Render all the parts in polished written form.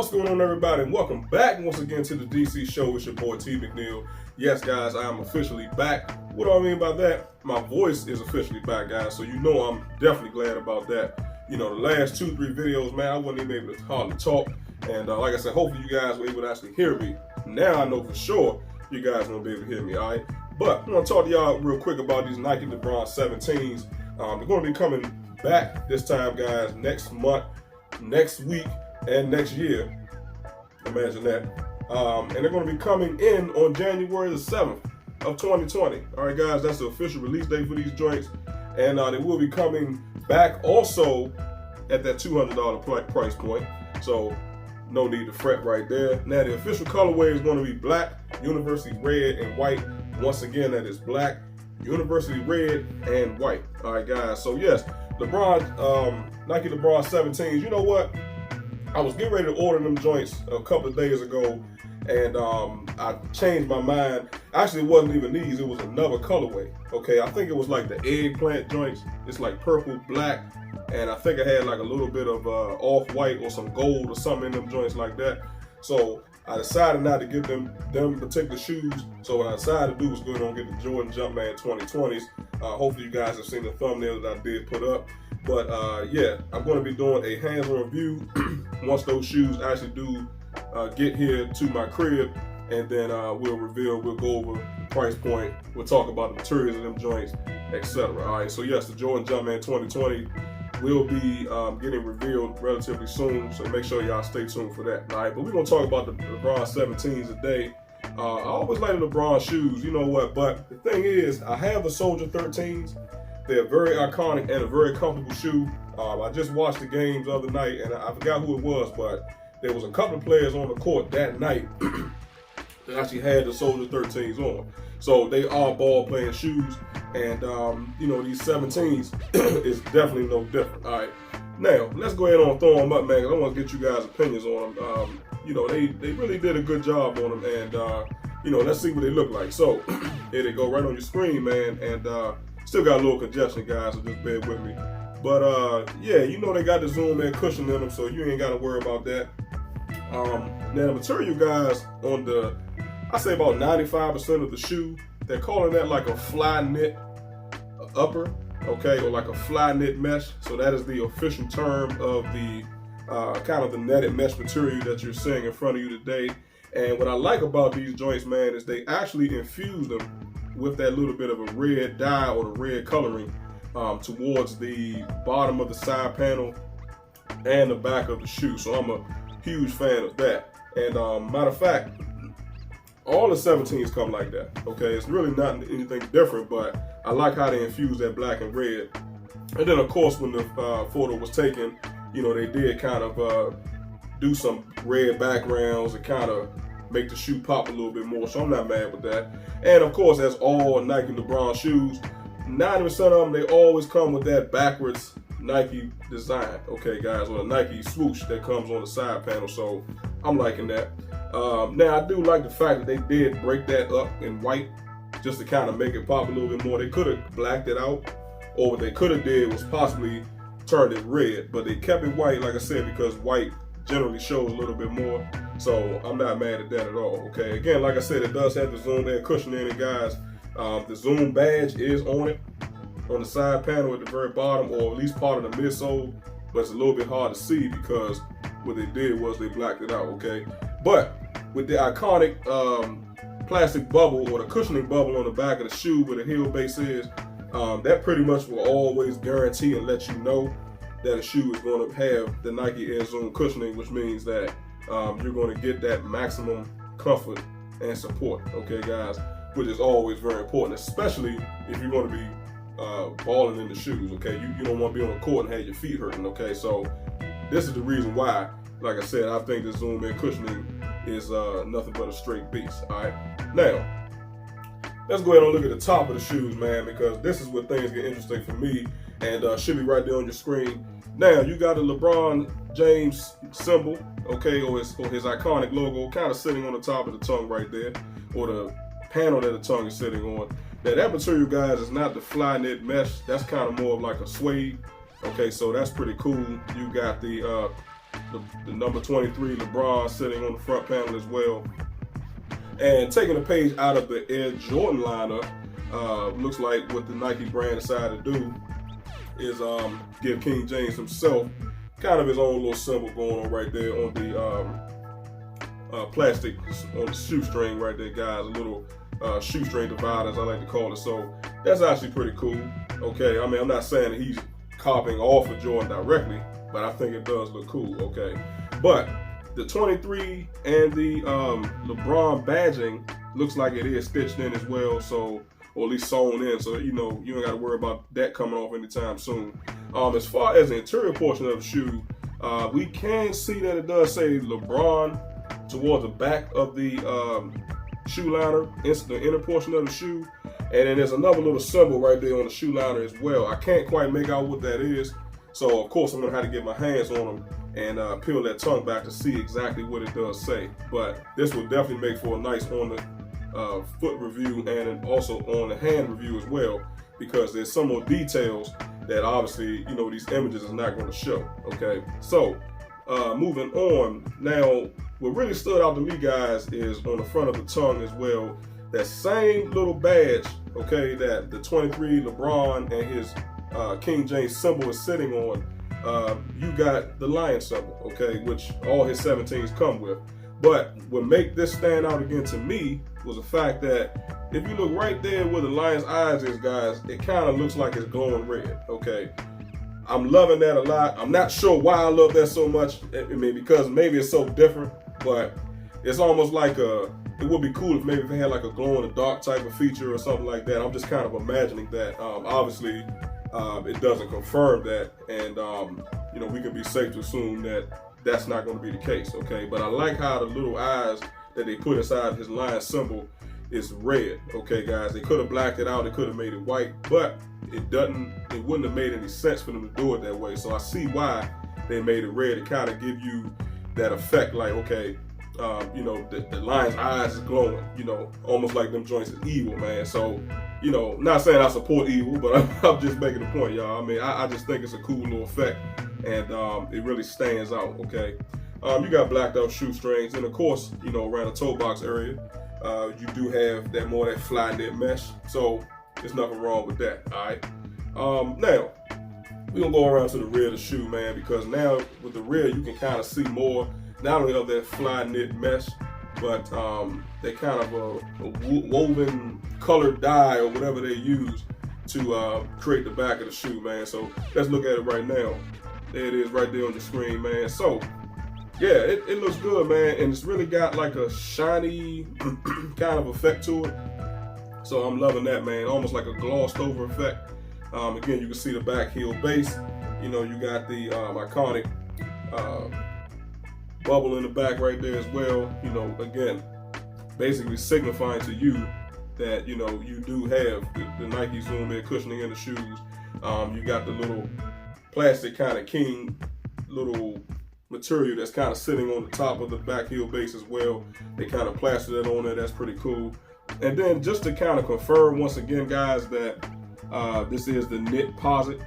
What's going on, everybody, and welcome back once again to the DC show. It's your boy T McNeil. Yes, guys, I am officially back. What do I mean by that? My voice is officially back, guys, so you know I'm definitely glad about that. You know, the last 2-3 videos, man, I wasn't even able to hardly talk, and like I said, hopefully you guys were able to actually hear me. Now I know for sure you guys won't be able to hear me, all right? But I'm going to talk to y'all real quick about these Nike Lebron 17s. They're going to be coming back this time, guys, next month, next week, and next year. Imagine that. And they're going to be coming in on January the 7th of 2020. All right, guys, that's the official release date for these joints. And they will be coming back also at that $200 price point. So no need to fret right there. Now, the official colorway is going to be black, university red, and white. Once again, that is black, university red, and white. All right, guys. So yes, LeBron, Nike Lebron 17s. You know what? I was getting ready to order them joints a couple of days ago, and I changed my mind. Actually, it wasn't even these. It was another colorway. Okay, I think it was like the eggplant joints. It's like purple, black, and I think I had like a little bit of off-white or some gold or something in them joints like that. So I decided not to get them particular shoes. So what I decided to do was go ahead and get the Jordan Jumpman 2020s. Hopefully you guys have seen the thumbnail that I did put up. But yeah, I'm going to be doing a hands-on review once those shoes actually do get here to my crib, and then we'll go over the price point, we'll talk about the materials of them joints, etc. All right, so yes, the Jordan Jumpman 2020 will be getting revealed relatively soon, so make sure y'all stay tuned for that. All right, but we're going to talk about the LeBron 17s today. I always like the LeBron shoes, you know what, but the thing is, I have the Soldier 13s. They're very iconic and a very comfortable shoe. I just watched the games the other night, and I forgot who it was, but there was a couple of players on the court that night that actually had the Soldier 13s on. So they are ball-playing shoes, and you know, these 17s is definitely no different. All right, now let's go ahead and throw them up, man, because I want to get you guys' opinions on them. You know, they really did a good job on them, and you know, let's see what they look like. So here they go right on your screen, man, and still got a little congestion, guys, so just bear with me. But yeah, you know they got the Zoom in cushion in them, so you ain't got to worry about that. Now the material, guys, on the, I say about 95% of the shoe, they're calling that like a fly knit upper, okay, or like a fly knit mesh. So that is the official term of the kind of the netted mesh material that you're seeing in front of you today. And what I like about these joints, man, is they actually infuse them with that little bit of a red dye or the red coloring towards the bottom of the side panel and the back of the shoe. So I'm a huge fan of that. And matter of fact, all the 17s come like that. Okay, it's really not anything different, but I like how they infuse that black and red. And then of course, when the photo was taken, you know, they did kind of do some red backgrounds and kind of make the shoe pop a little bit more, so I'm not mad with that. And of course, as all Nike LeBron shoes, 90% of them, they always come with that backwards Nike design, okay, guys, or the Nike swoosh that comes on the side panel, so I'm liking that. Now, I do like the fact that they did break that up in white, just to kind of make it pop a little bit more. They could have blacked it out, or what they could have did was possibly turned it red, but they kept it white, like I said, because white generally shows a little bit more, so I'm not mad at that at all. Okay, again, like I said, it does have the Zoom Air cushion in it, guys. The Zoom badge is on it, on the side panel at the very bottom, or at least part of the midsole, but it's a little bit hard to see because what they did was they blacked it out. Okay, but with the iconic plastic bubble or the cushioning bubble on the back of the shoe where the heel base is, that pretty much will always guarantee and let you know that a shoe is going to have the Nike Air Zoom cushioning, which means that you're going to get that maximum comfort and support, okay, guys, which is always very important, especially if you're going to be balling in the shoes, okay? You don't want to be on the court and have your feet hurting, okay? So this is the reason why, like I said, I think the Zoom in cushioning is nothing but a straight beast, all right? Now, let's go ahead and look at the top of the shoes, man, because this is where things get interesting for me, and should be right there on your screen. Now, you got a LeBron James symbol, okay, or his iconic logo kind of sitting on the top of the tongue right there, or the panel that the tongue is sitting on. Now, that material, guys, is not the fly knit mesh. That's kind of more of like a suede. Okay, so that's pretty cool. You got the the number 23 LeBron sitting on the front panel as well. And taking a page out of the Air Jordan lineup, looks like what the Nike brand decided to do is give King James himself kind of his own little symbol going on right there on the plastic, on the shoestring right there, guys. A little shoestring divider, as I like to call it. So that's actually pretty cool. Okay, I mean, I'm not saying that he's copying off of Jordan directly, but I think it does look cool. Okay, but the 23 and the LeBron badging looks like it is stitched in as well, so, or at least sewn in, so you know you ain't got to worry about that coming off anytime soon. As far as the interior portion of the shoe, we can see that it does say LeBron towards the back of the shoe liner, the inner portion of the shoe, and then there's another little symbol right there on the shoe liner as well. I can't quite make out what that is, so of course I'm gonna have to get my hands on them and peel that tongue back to see exactly what it does say. But this will definitely make for a nice on the foot review and also on the hand review as well, because there's some more details that obviously, you know, these images is not going to show. Okay, so moving on. Now, what really stood out to me, guys, is on the front of the tongue as well, that same little badge, okay, that the 23 LeBron and his King James symbol is sitting on. You got the lion symbol, okay, which all his 17s come with. But what make this stand out again to me was the fact that if you look right there where the lion's eyes is, guys, it kind of looks like it's glowing red, okay? I'm loving that a lot. I'm not sure why I love that so much. I mean, because maybe it's so different, but it's almost like it would be cool if maybe if it had like a glow in the dark type of feature or something like that. I'm just kind of imagining that. Obviously, it doesn't confirm that, and you know, we can be safe to assume that that's not going to be the case, okay? But I like how the little eyes that they put inside his lion symbol is red, okay, guys? They could have blacked it out, they could have made it white, but it wouldn't have made any sense for them to do it that way. So I see why they made it red. It kind of give you that effect, like, okay, you know, the lion's eyes is glowing, you know, almost like them joints is evil, man. So, you know, not saying I support evil, but I'm just making a point, y'all. I mean, I just think it's a cool little effect, and it really stands out, okay? You got blacked out shoestrings, and of course, you know, around the toe box area, you do have that fly knit mesh, so there's nothing wrong with that, all right? Now, we're gonna go around to the rear of the shoe, man, because now with the rear, you can kind of see more, not only of that fly knit mesh, but they kind of a woven colored dye or whatever they use to create the back of the shoe, man. So let's look at it right now. There it is right there on the screen, man. So yeah, it looks good, man, and it's really got like a shiny kind of effect to it. So I'm loving that, man. Almost like a glossed over effect. Again, you can see the back heel base. You know, you got the iconic bubble in the back right there as well. You know, again, basically signifying to you that, you know, you do have the Nike Zoom Air cushioning in the shoes. You got the little plastic kind of king little material that's kind of sitting on the top of the back heel base as well. They kind of plastered that on there. That's pretty cool. And then just to kind of confirm once again, guys, that this is the knit posit,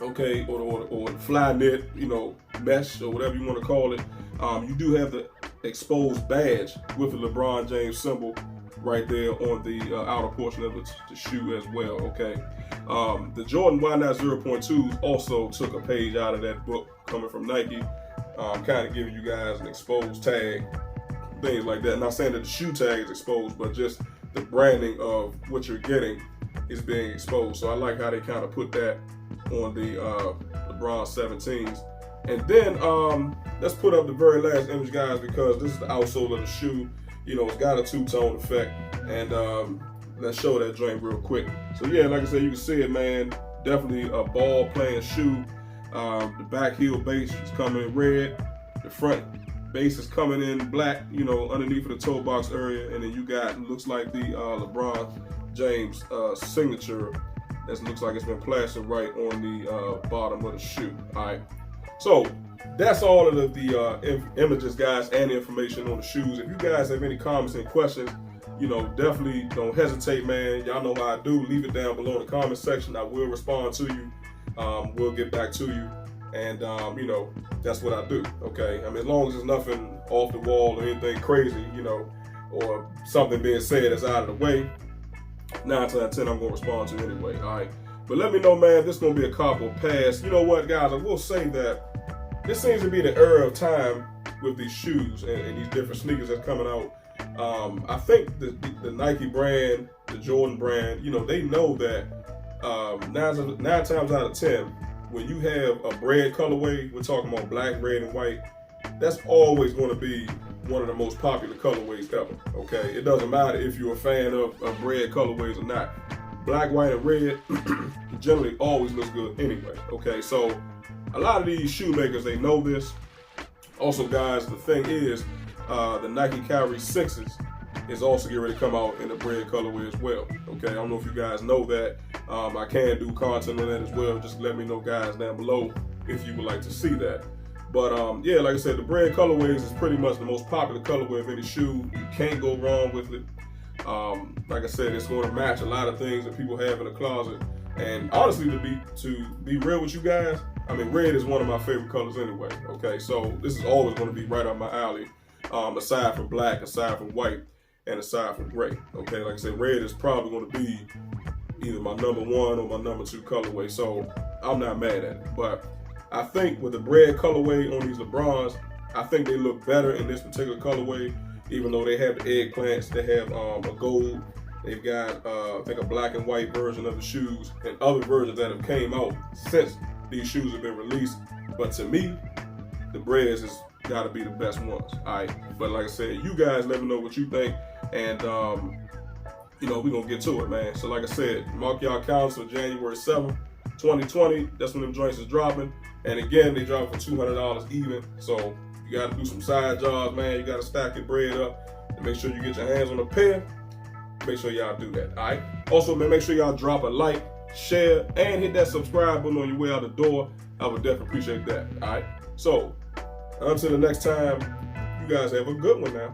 okay, or fly knit, you know, mesh or whatever you want to call it. You do have the exposed badge with the LeBron James symbol right there on the outer portion of the shoe as well, okay. The Jordan Y-Not 0.2s also took a page out of that book coming from Nike, kind of giving you guys an exposed tag, things like that. Not saying that the shoe tag is exposed, but just the branding of what you're getting is being exposed. So I like how they kind of put that on the LeBron 17s. And then let's put up the very last image, guys, because this is the outsole of the shoe. You know, it's got a two-tone effect, and let's show that joint real quick. So yeah, like I said, you can see it, man. Definitely a ball-playing shoe. The back heel base is coming in red. The front base is coming in black, you know, underneath of the toe box area. And then you got, looks like the LeBron James signature that looks like it's been plastered right on the bottom of the shoe. All right. So that's all of the images, guys, and information on the shoes. If you guys have any comments and questions, you know, definitely don't hesitate, man. Y'all know how I do. Leave it down below in the comment section. I will respond to you. We'll get back to you. And you know, that's what I do. Okay, I mean, as long as there's nothing off the wall or anything crazy, you know, or something being said that's out of the way, 9 times out of 10 I'm gonna respond to anyway. All right, but let me know, man, if this is gonna be a cop or pass. You know what, guys? I will say that this seems to be the era of time with these shoes and these different sneakers that's coming out. I think the Nike brand, the Jordan brand, you know, they know that 9 times out of 10, when you have a bread colorway, we're talking about black, red, and white, that's always going to be one of the most popular colorways ever. Okay, it doesn't matter if you're a fan of bread colorways or not. Black, white, and red generally always looks good anyway. Okay, so a lot of these shoemakers, they know this. Also, guys, the thing is, the Nike Kyrie 6s is also getting ready to come out in the bread colorway as well. Okay, I don't know if you guys know that. I can do content on that as well. Just let me know, guys, down below if you would like to see that. But yeah, like I said, the bread colorways is pretty much the most popular colorway of any shoe. You can't go wrong with it. Like I said, it's going to match a lot of things that people have in the closet. And honestly, to be real with you guys, I mean, red is one of my favorite colors anyway. Okay, so this is always going to be right up my alley. Aside from black, aside from white, and aside from gray. Okay, like I said, red is probably going to be either my number 1 or my number 2 colorway. So I'm not mad at it. But I think with the bread colorway on these Lebrons, I think they look better in this particular colorway. Even though they have the eggplants, they have a gold. They've got, I think, a black and white version of the shoes and other versions that have came out since these shoes have been released. But to me, the breads has got to be the best ones. All right. But like I said, you guys let me know what you think. And, you know, we're going to get to it, man. So like I said, mark y'all calendars for January 7th, 2020. That's when them joints is dropping. And again, they drop for $200 even. So you got to do some side jobs, man. You got to stack your bread up and make sure you get your hands on a pair. Make sure y'all do that, all right? Also, man, make sure y'all drop a like, share, and hit that subscribe button on your way out the door. I would definitely appreciate that, all right? So, until the next time, you guys have a good one now.